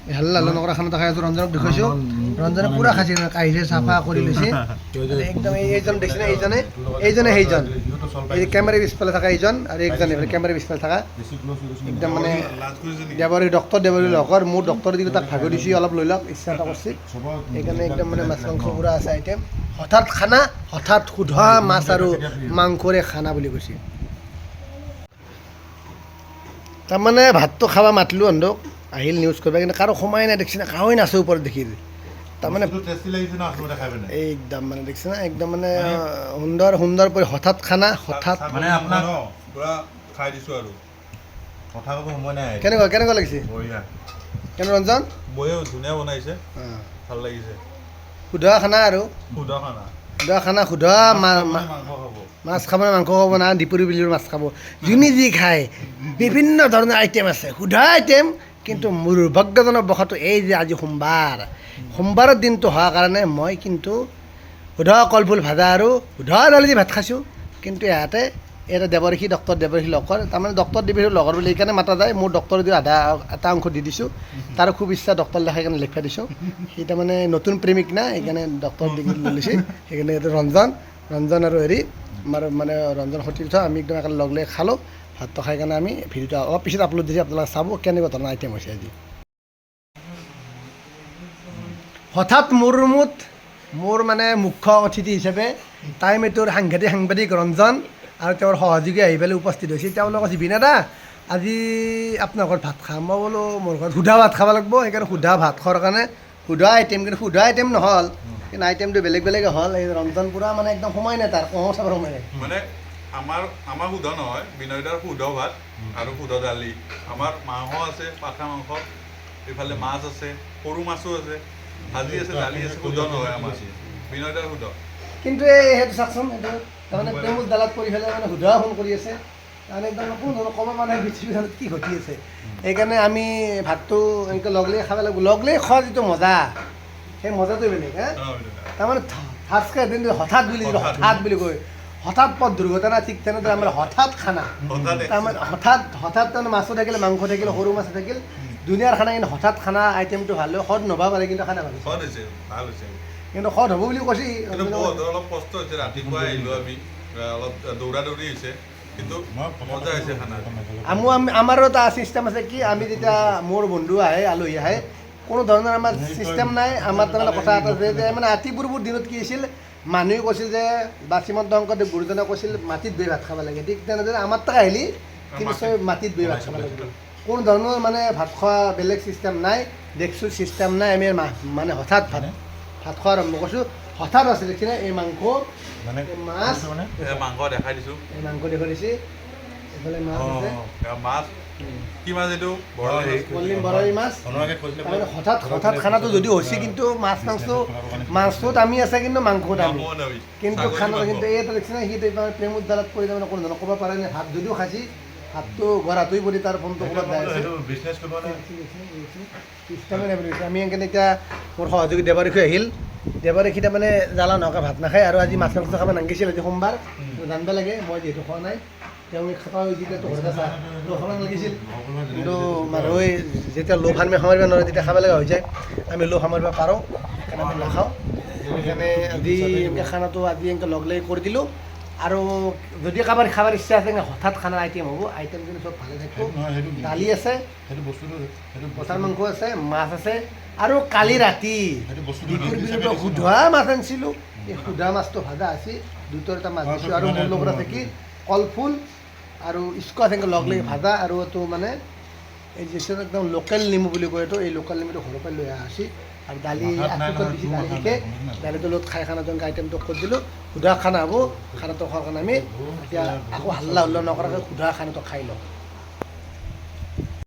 হাল্লা হাল্লা নকৰা খানা খাই আছোঁ ৰঞ্জনক দেখুৱাইছোঁ ৰঞ্জনে পূৰা খাইছে কাঢ়িছে চাফা কৰি লৈছে একদম এইজন দেখিছেনে এইজনে সেইজন এই কেমেৰাৰ পিছফালে থকা এইজন আৰু একজন কেমেৰাৰ পিছফালে থকা একদম মানে দেৱৰী ডক্তৰ দেৱৰী লগৰ মোৰ ডক্তৰ দিলোঁ তাক ভাগৰ দিছোঁ অলপ লৈ লওক ইচ্ছা এটা কৰিছে সেইকাৰণে একদম মানে মাছ মাংস পূৰা আছে আইটেম হঠাৎ খানা হঠাৎ সোধা মাছ আৰু মাংসৰে খানা বুলি কৈছে তাৰমানে ভাতটো খাব মাতিলোঁ সিহঁতক আহিল নিউজ কৰিব কিন্তু কাৰো সময় নাই দেখিছে না কাৰোৱে নাচে ওপৰত দেখি তাৰমানে একদম মানে দেখিছে না একদম মানে সুন্দৰ সুন্দৰ কৰি হঠাৎ খানা হঠাৎ মানে আপোনাক পুৰা খাই দিছোঁ আৰু কথা ক'ব সময় নাই কেনেকুৱা কেনেকুৱা লাগিছে বঢ়িয়া কেনে ৰঞ্জন বঢ়িয়া ধুনীয়া বনাইছে ভাল লাগিছে সোধা খানা আৰু সুধা খানা সোধা খানা সোধা মাংস খাব মাছ খাব মাংস খাব না দীপুৰী বিলিৰ মাছ খাব যোনে যি খায় বিভিন্ন ধৰণৰ আইটেম আছে সোধা আইটেম কিন্তু মোৰ দুৰ্ভাগ্যজনক বশতঃ এই যে আজি সোমবাৰৰ দিনটো হোৱাৰ কাৰণে মই কিন্তু সোধা কলফুল ভাজা আৰু সোধা দালি দি ভাত খাইছোঁ কিন্তু ইয়াতে এটা দেৱৰ্ষি ডক্তৰ দেৱৰ্ষি লগৰ তাৰমানে ডক্তৰ দেৱৰ্ষি লগৰ বুলি সেইকাৰণে মাতা যায় মোৰ ডক্তৰ দি এটা অংশ দি দিছোঁ তাৰ খুব ইচ্ছা ডক্তৰ দেখাই কাৰণে লিখাই দিছোঁ সি তাৰমানে নতুন প্ৰেমিক না সেইকাৰণে ডক্তৰ ডিগ্ৰী লৈ লৈছে সেইকাৰণে এইটো ৰঞ্জন আৰু হেৰি আমাৰ মানে ৰঞ্জন সতীৰ্থ আমি একদম একেলগে লগ লৈ খালোঁ ভাতটো খাই কাৰণে আমি ভিডিঅ'টো অলপ পিছত আপলোড দিছোঁ আপোনালোকে চাব কেনেকুৱা ধৰণৰ আইটেম হৈছে আজি হঠাৎ মোৰ ৰুমত মোৰ মানে মুখ্য অতিথি হিচাপে টাইমেটোৰ সাংবাদিক ৰঞ্জন আৰু তেওঁৰ সহযোগী আহি পেলাই উপস্থিত হৈছে তেওঁলোকক জীবিনা দা আজি আপোনাৰ ঘৰত ভাত খাম মই বোলো মোৰ ঘৰত সুধা ভাত খাব লাগিব সেইকাৰণে সুধা ভাত খোৱাৰ কাৰণে সুধা আইটেম কিন্তু সুধা আইটেম নহ'ল কিন্তু আইটেমটো বেলেগ বেলেগে হ'ল এই ৰঞ্জন পূৰা মানে একদম সময় নাই তাৰ কওঁ চাবৰ সময় নাই মানে আমাৰ শুদ্ধ নহয় বিনয়দাৰ শুদ্ধ ভাত আৰু শুদ্ধ দালি আমাৰ মাংস আছে পাঠা মাংস এইফালে মাছ আছে সৰু মাছো আছে ভাজি আছে দালি আছে শুদ্ধ নহয় আমাৰ বিনয়দাৰ শুদ্ধ কিন্তু এই সেইটো চাওকচোন এইটো তাৰমানে প্ৰেমত দালাত পৰি পেলাই মানে সুধা ফোন কৰি আছে তাৰমানে একদম কোনো ক'ব মানে পৃথিৱীখনত কি ঘটি আছে সেইকাৰণে আমি ভাতটো এনেকৈ লগ লৈ খাব লাগিব লগ লৈ খোৱা যিটো মজা সেই মজাটো বেলেগ হা তাৰমানে ফাৰ্ষ্টকৈ এদিন হঠাৎ বুলি কয় হঠাৎ পথ দুৰ্ঘটনা ঠিক তেনেদৰে আমাৰ হঠাৎ খানা তাৰমানে হঠাৎ তাৰমানে মাছো থাকিল মাংস থাকিল সৰু মাছ থাকিল দুনিয়াৰ খানা কিন্তু হঠাৎ খানা আইটেমটো ভাল হয় সদ নভা পাৰে কিন্তু খানা ভাল হৈছে কিন্তু সদ হ'ব বুলি কৈছে অলপ কষ্ট হৈছে ৰাতিপুৱা আহিলোঁ আমি অলপ দৌৰা দৌৰি হৈছে কিন্তু মজা হৈছে খানা আমাৰো এটা চিষ্টেম আছে কি আমি যেতিয়া মোৰ বন্ধু আহে আলহী আহে কোনো ধৰণৰ আমাৰ চিষ্টেম নাই আমাৰ তাৰমানে কথা এটা যে মানে আতিপূৰ্বৰ দিনত কি আছিল মানুহে কৈছিল যে বা শ্ৰীমন্ত শংকৰদেৱ গুৰুজনে কৈছিল মাটিত বহি ভাত খাব লাগে ঠিক তেনেদৰে আমাৰ তাক আহিলি কিন্তু চব মাটিত বহি ভাত খাব লাগিব কোনো ধৰণৰ মানে ভাত খোৱা বেলেগ চিষ্টেম নাই ডেক্সুৰ চিষ্টেম নাই আমি মানে হঠাৎ ভাত খোৱা আৰম্ভ কৰিছোঁ হঠাৎ আছে দেখিছেনে এই মাংস মাছ মাংস দেখাই দিছোঁ এই মাংস দেখুৱাই দিছে এইফালে মাছ আছে মাছ কি মাছ এইটো বৰালি মাছ হঠাৎ খানাটো যদিও হৈছে কিন্তু মাছটোত আমি আছে কিন্তু মাংসত আমি কিন্তু খানাটো কিন্তু এই এটা দেখিছে সি প্ৰেমত দালাত পৰি তাৰমানে কোনো ধৰণৰ ক'ব পাৰে নাই ভাত যদিও খাইছি ভাতটো গড়াটোৱে পৰি তাৰ ফোনটো ক'ৰবাত যাই আছে চিষ্টেমে নাই বুলি কৈছে আমি সেইকাৰণে এতিয়া মোৰ সহযোগী দেৱৰেখী আহিল দেৱৰেখী তাৰমানে জ্বালা নকা ভাত নাখায় আৰু আজি মাছ মাংস খাব নাংগিছিল আজি সোমবাৰ জানিব লাগে মই যিহেতু খোৱা নাই তেওঁ খাব যেতিয়াতো ঘৰতে চাহ খাব লাগিছিল কিন্তু মানুহে যেতিয়া লো ফাৰ্মে সামৰিব নোৱাৰে তেতিয়া খাব লগা হৈ যায় আমি লো সামৰিব পাৰোঁ সেইকাৰণে আমি নাখাওঁ সেইকাৰণে আজি এনেকৈ খানাটো আজি এনেকৈ লগ লাগি কৰি দিলোঁ আৰু যদি কাৰোবাৰ খাবৰ ইচ্ছা আছে হঠাৎ খানাৰ আইটেম হ'ব আইটেম কিন্তু চব ভালে থাকিব দালি আছে পঠাৰ মাংস আছে মাছ আছে আৰু কালি ৰাতি সোধা মাছ আনিছিলোঁ এই সোধা মাছটো ভাজা আছে দুটাৰ এটা মাছ দিছোঁ আৰু মোৰ লগত আছে কি কলফুল আৰু স্কচ এনেকৈ লগ লাগি ভাজা আৰু এইটো মানে এই যিটো একদম লোকেল নেমু বুলি কয় এইটো এই লোকেল নেমুটো ঘৰৰ পৰা লৈ অহা আছে আৰু দালি আঁঠুকত দিছে দালিকে দালিটো লগত খাই খানাটো আইটেমটো কৰি দিলোঁ সুধা খানা হ'ব খানাটো খোৱাৰ কাৰণে আমি এতিয়া আকৌ হাল্লা নকৰাকৈ সুধা খানাটো খাই লওঁ